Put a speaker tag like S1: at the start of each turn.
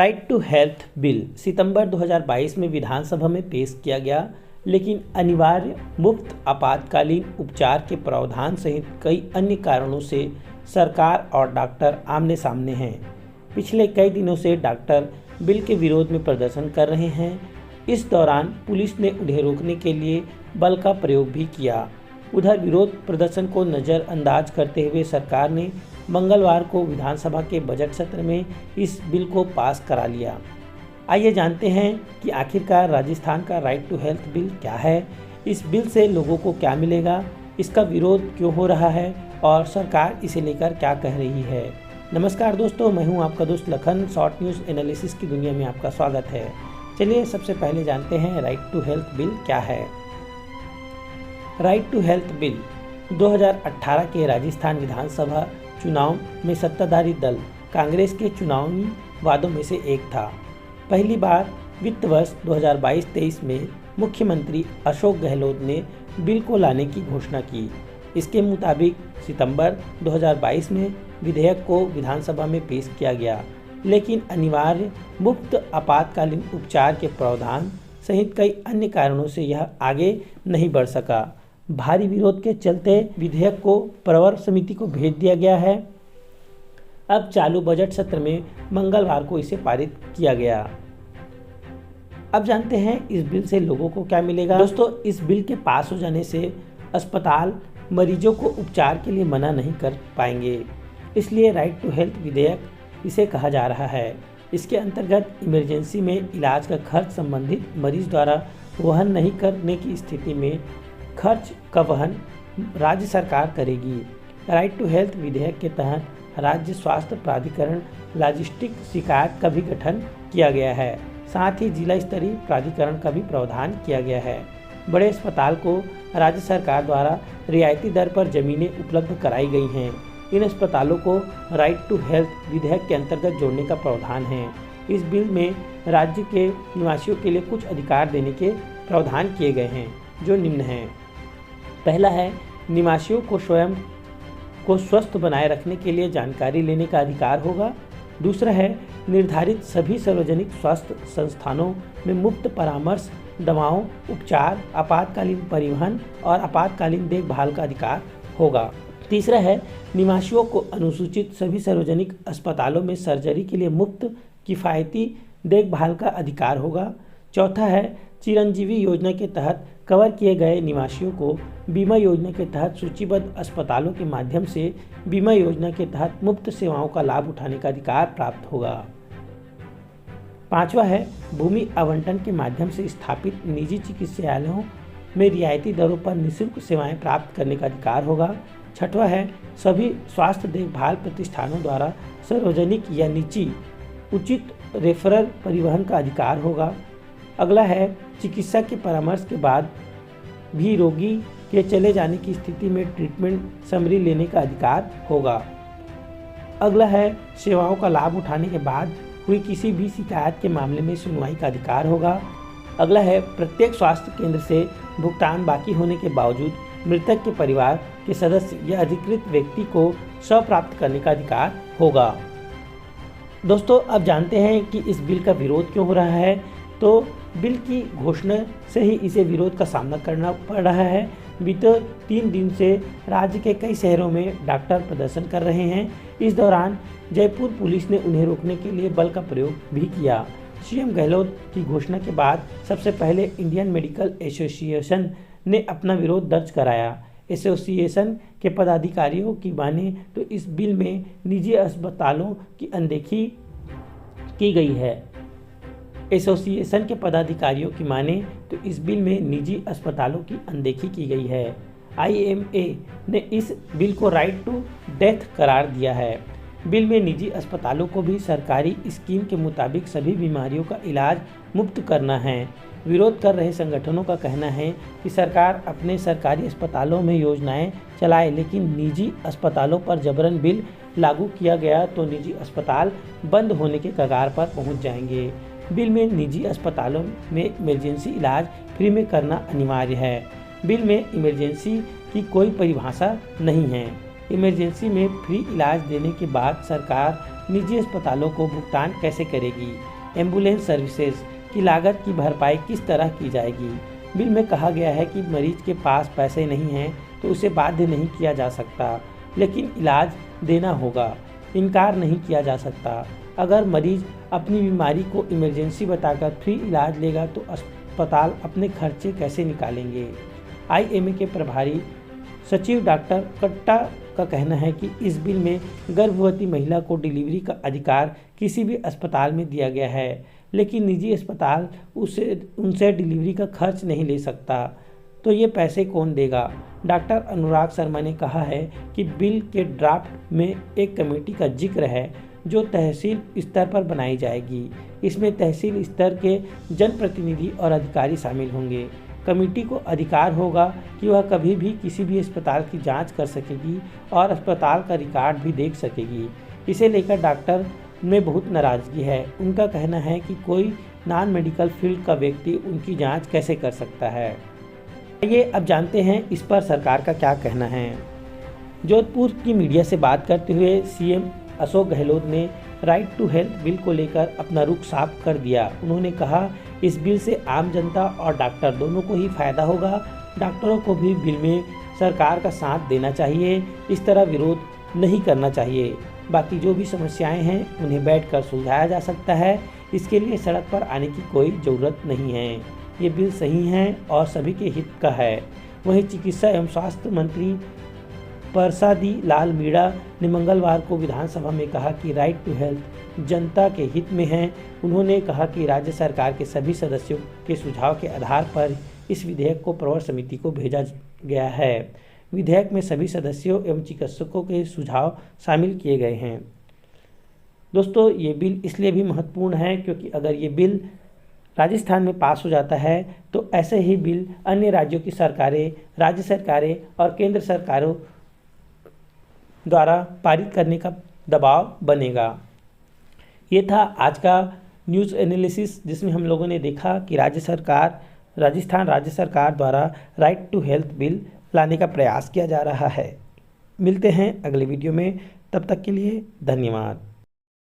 S1: Right to health bill सितंबर 2022 में विधानसभा में पेश किया गया, लेकिन अनिवार्य मुफ्त आपातकालीन उपचार के प्रावधान सहित कई अन्य कारणों से सरकार और डॉक्टर आमने सामने हैं। पिछले कई दिनों से डॉक्टर बिल के विरोध में प्रदर्शन कर रहे हैं। इस दौरान पुलिस ने उन्हें रोकने के लिए बल का प्रयोग भी किया। उधर विरोध प्रदर्शन को नज़रअंदाज करते हुए सरकार ने मंगलवार को विधानसभा के बजट सत्र में इस बिल को पास करा लिया। आइए जानते हैं कि आखिरकार राजस्थान का राइट टू हेल्थ बिल क्या है, इस बिल से लोगों को क्या मिलेगा, इसका विरोध क्यों हो रहा है और सरकार इसे लेकर क्या कह रही है। नमस्कार दोस्तों, मैं हूं आपका दोस्त लखन। शॉर्ट न्यूज़ एनालिसिस की दुनिया में आपका स्वागत है। चलिए सबसे पहले जानते हैं राइट टू हेल्थ बिल क्या है। राइट टू हेल्थ बिल 2018 के राजस्थान विधानसभा चुनाव में सत्ताधारी दल कांग्रेस के चुनावी वादों में से एक था। पहली बार वित्त वर्ष 2022-23 में मुख्यमंत्री अशोक गहलोत ने बिल को लाने की घोषणा की। इसके मुताबिक सितंबर 2022 में विधेयक को विधानसभा में पेश किया गया, लेकिन अनिवार्य मुफ्त आपातकालीन उपचार के प्रावधान सहित कई अन्य कारणों से यह आगे नहीं बढ़ सका। भारी विरोध के चलते विधेयक को प्रवर समिति को भेज दिया गया है। अब चालू बजट सत्र में मंगलवार को इसे पारित किया गया। अब जानते हैं इस बिल से लोगों को क्या मिलेगा। दोस्तों, इस बिल के पास हो जाने से अस्पताल मरीजों को उपचार के लिए मना नहीं कर पाएंगे, इसलिए राइट टू हेल्थ विधेयक इसे कहा जा रहा है। इसके अंतर्गत इमरजेंसी में इलाज का खर्च संबंधित मरीज द्वारा वहन नहीं करने की स्थिति में खर्च का वहन राज्य सरकार करेगी। राइट टू हेल्थ विधेयक के तहत राज्य स्वास्थ्य प्राधिकरण लॉजिस्टिक शिकायत का भी गठन किया गया है। साथ ही जिला स्तरीय प्राधिकरण का भी प्रावधान किया गया है। बड़े अस्पताल को राज्य सरकार द्वारा रियायती दर पर जमीनें उपलब्ध कराई गई हैं। इन अस्पतालों को राइट टू हेल्थ विधेयक के अंतर्गत जोड़ने का प्रावधान है। इस बिल में राज्य के निवासियों के लिए कुछ अधिकार देने के प्रावधान किए गए हैं, जो निम्न हैं। पहला है, निवासियों को स्वयं को स्वस्थ बनाए रखने के लिए जानकारी लेने का अधिकार होगा। दूसरा है, निर्धारित सभी सार्वजनिक स्वास्थ्य संस्थानों में मुफ्त परामर्श, दवाओं, उपचार, आपातकालीन परिवहन और आपातकालीन देखभाल का अधिकार होगा। तीसरा है, निवासियों को अनुसूचित सभी सार्वजनिक अस्पतालों में सर्जरी के लिए मुफ्त किफ़ायती देखभाल का अधिकार होगा। चौथा है, चिरंजीवी योजना के तहत कवर किए गए निवासियों को बीमा योजना के तहत सूचीबद्ध अस्पतालों के माध्यम से बीमा योजना के तहत मुफ्त सेवाओं का लाभ उठाने का अधिकार प्राप्त होगा। पांचवा है, भूमि आवंटन के माध्यम से स्थापित निजी चिकित्सालयों में रियायती दरों पर निःशुल्क सेवाएं प्राप्त करने का अधिकार होगा। छठवां है, सभी स्वास्थ्य देखभाल प्रतिष्ठानों द्वारा सार्वजनिक या निजी उचित रेफरल परिवहन का अधिकार होगा। अगला है, चिकित्सा के परामर्श के बाद भी रोगी के चले जाने की स्थिति में ट्रीटमेंट समरी लेने का अधिकार होगा। अगला है, सेवाओं का लाभ उठाने के बाद हुई किसी भी शिकायत के मामले में सुनवाई का अधिकार होगा। अगला है, प्रत्येक स्वास्थ्य केंद्र से भुगतान बाकी होने के बावजूद मृतक के परिवार के सदस्य या अधिकृत व्यक्ति को स्वप्राप्त करने का अधिकार होगा। दोस्तों, अब जानते हैं कि इस बिल का विरोध क्यों हो रहा है। तो बिल की घोषणा से ही इसे विरोध का सामना करना पड़ रहा है। बीते 3 दिन से राज्य के कई शहरों में डॉक्टर प्रदर्शन कर रहे हैं। इस दौरान जयपुर पुलिस ने उन्हें रोकने के लिए बल का प्रयोग भी किया। सीएम गहलोत की घोषणा के बाद सबसे पहले इंडियन मेडिकल एसोसिएशन ने अपना विरोध दर्ज कराया। एसोसिएशन के पदाधिकारियों की माने तो इस बिल में निजी अस्पतालों की अनदेखी की गई है। एसोसिएशन के पदाधिकारियों की माने तो इस बिल में निजी अस्पतालों की अनदेखी की गई है। आईएमए ने इस बिल को राइट टू डेथ करार दिया है। बिल में निजी अस्पतालों को भी सरकारी स्कीम के मुताबिक सभी बीमारियों का इलाज मुफ्त करना है। विरोध कर रहे संगठनों का कहना है कि सरकार अपने सरकारी अस्पतालों में योजनाएं चलाए, लेकिन निजी अस्पतालों पर जबरन बिल लागू किया गया तो निजी अस्पताल बंद होने के कगार पर पहुंच जाएंगे। बिल में निजी अस्पतालों में इमरजेंसी इलाज फ्री में करना अनिवार्य है। बिल में इमरजेंसी की कोई परिभाषा नहीं है। इमरजेंसी में फ्री इलाज देने के बाद सरकार निजी अस्पतालों को भुगतान कैसे करेगी? एम्बुलेंस सर्विसेज की लागत की भरपाई किस तरह की जाएगी। बिल में कहा गया है कि मरीज के पास पैसे नहीं हैं तो उसे बाध्य नहीं किया जा सकता, लेकिन इलाज देना होगा, इनकार नहीं किया जा सकता। अगर मरीज अपनी बीमारी को इमरजेंसी बताकर फ्री इलाज लेगा तो अस्पताल अपने खर्चे कैसे निकालेंगे। IMA के प्रभारी सचिव डॉक्टर कट्टा का कहना है कि इस बिल में गर्भवती महिला को डिलीवरी का अधिकार किसी भी अस्पताल में दिया गया है, लेकिन निजी अस्पताल उनसे डिलीवरी का खर्च नहीं ले सकता, तो ये पैसे कौन देगा। डॉक्टर अनुराग शर्मा ने कहा है कि बिल के ड्राफ्ट में एक कमेटी का जिक्र है जो तहसील स्तर पर बनाई जाएगी। इसमें तहसील स्तर के जनप्रतिनिधि और अधिकारी शामिल होंगे। कमेटी को अधिकार होगा कि वह कभी भी किसी भी अस्पताल की जांच कर सकेगी और अस्पताल का रिकॉर्ड भी देख सकेगी। इसे लेकर डॉक्टर में बहुत नाराज़गी है। उनका कहना है कि कोई नॉन मेडिकल फील्ड का व्यक्ति उनकी जांच कैसे कर सकता है। आइए अब जानते हैं इस पर सरकार का क्या कहना है। जोधपुर की मीडिया से बात करते हुए CM अशोक गहलोत ने राइट टू हेल्थ बिल को लेकर अपना रुख साफ कर दिया। उन्होंने कहा, इस बिल से आम जनता और डॉक्टर दोनों को ही फायदा होगा। डॉक्टरों को भी बिल में सरकार का साथ देना चाहिए, इस तरह विरोध नहीं करना चाहिए। बाकी जो भी समस्याएं हैं उन्हें बैठकर सुलझाया जा सकता है, इसके लिए सड़क पर आने की कोई ज़रूरत नहीं है। ये बिल सही है और सभी के हित का है। वहीं चिकित्सा एवं स्वास्थ्य मंत्री परसादी लाल मीणा ने मंगलवार को विधानसभा में कहा कि राइट टू हेल्थ जनता के हित में है। उन्होंने कहा कि राज्य सरकार के सभी सदस्यों के सुझाव के आधार पर इस विधेयक को प्रवर समिति को भेजा गया है। विधेयक में सभी सदस्यों एवं चिकित्सकों के सुझाव शामिल किए गए हैं। दोस्तों, ये बिल इसलिए भी महत्वपूर्ण है क्योंकि अगर ये बिल राजस्थान में पास हो जाता है तो ऐसे ही बिल अन्य राज्यों की सरकारें, राज्य सरकारें और केंद्र सरकारों द्वारा पारित करने का दबाव बनेगा। ये था आज का न्यूज़ एनालिसिस, जिसमें हम लोगों ने देखा कि राजस्थान राज्य सरकार द्वारा राइट टू हेल्थ बिल लाने का प्रयास किया जा रहा है। मिलते हैं अगले वीडियो में, तब तक के लिए धन्यवाद।